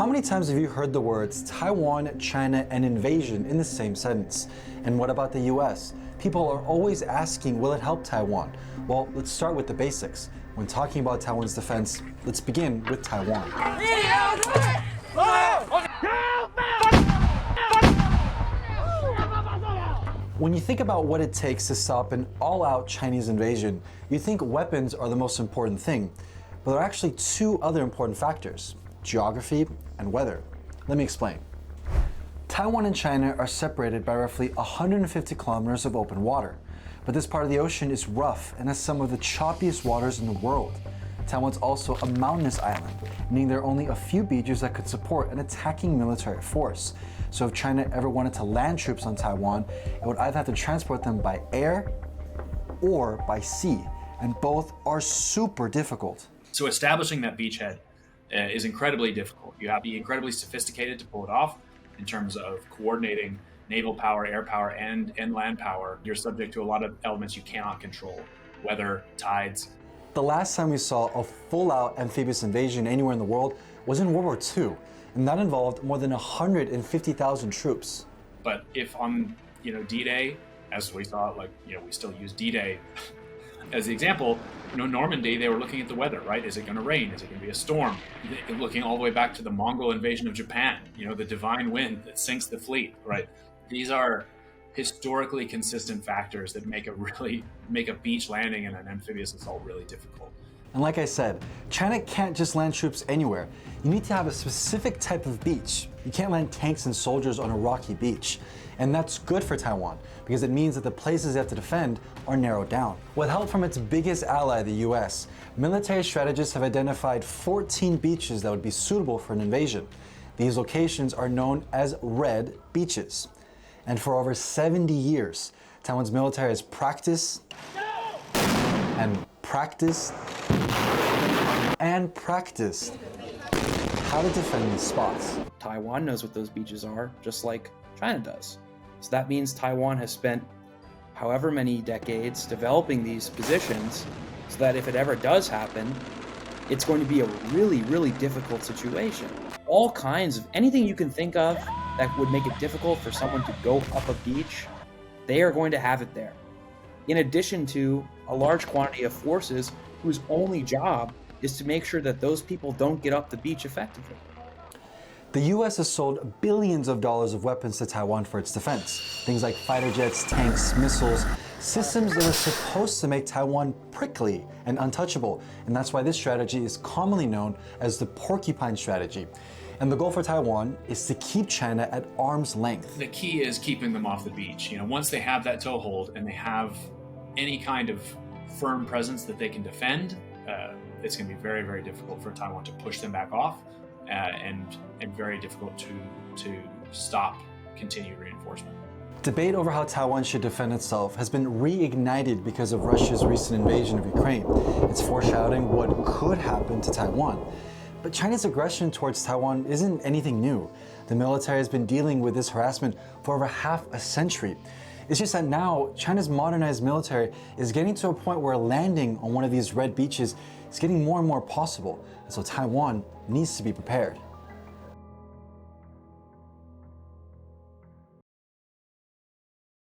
how many times have you heard the words Taiwan, China, and invasion in the same sentence? And what about the US? People are always asking, will it help Taiwan? Well, let's start with the basics. When talking about Taiwan's defense, let's begin with Taiwan. When you think about what it takes to stop an all-out Chinese invasion, you think weapons are the most important thing. But there are actually two other important factors: geography and weather. Let me explain. Taiwan and China are separated by roughly 150 kilometers of open water. But this part of the ocean is rough and has some of the choppiest waters in the world. Taiwan's also a mountainous island, meaning there are only a few beaches that could support an attacking military force. So if China ever wanted to land troops on Taiwan, it would either have to transport them by air or by sea, and both are super difficult. So establishing that beachhead is incredibly difficult. You have to be incredibly sophisticated to pull it off in terms of coordinating naval power, air power, and land power. You're subject to a lot of elements you cannot control: weather, tides. The last time we saw a full-out amphibious invasion anywhere in the world was in World War II, and that involved more than 150,000 troops. But if on D-Day, as we saw, we still use D-Day as the example, Normandy, they were looking at the weather, right? Is it going to rain? Is it going to be a storm? Looking all the way back to the Mongol invasion of Japan, the divine wind that sinks the fleet, right? These are historically consistent factors that make a beach landing in an amphibious assault really difficult. And like I said, China can't just land troops anywhere. You need to have a specific type of beach. You can't land tanks and soldiers on a rocky beach. And that's good for Taiwan, because it means that the places they have to defend are narrowed down. With help from its biggest ally, the US, military strategists have identified 14 beaches that would be suitable for an invasion. These locations are known as red beaches. And for over 70 years, Taiwan's military has practiced and practiced and practiced how to defend these spots. Taiwan knows what those beaches are, just like China does. So that means Taiwan has spent however many decades developing these positions so that if it ever does happen, it's going to be a really, really difficult situation. All kinds of anything you can think of that would make it difficult for someone to go up a beach, they are going to have it there. In addition to a large quantity of forces whose only job is to make sure that those people don't get up the beach effectively. The US has sold billions of dollars of weapons to Taiwan for its defense. Things like fighter jets, tanks, missiles, systems that are supposed to make Taiwan prickly and untouchable. And that's why this strategy is commonly known as the porcupine strategy. And the goal for Taiwan is to keep China at arm's length. The key is keeping them off the beach. Once they have that toehold and they have any kind of firm presence that they can defend, it's going to be very, very difficult for Taiwan to push them back off, and very difficult to stop continued reinforcement. Debate over how Taiwan should defend itself has been reignited because of Russia's recent invasion of Ukraine. It's foreshadowing what could happen to Taiwan. But China's aggression towards Taiwan isn't anything new. The military has been dealing with this harassment for over half a century. It's just that now China's modernized military is getting to a point where landing on one of these red beaches is getting more and more possible. And so Taiwan needs to be prepared.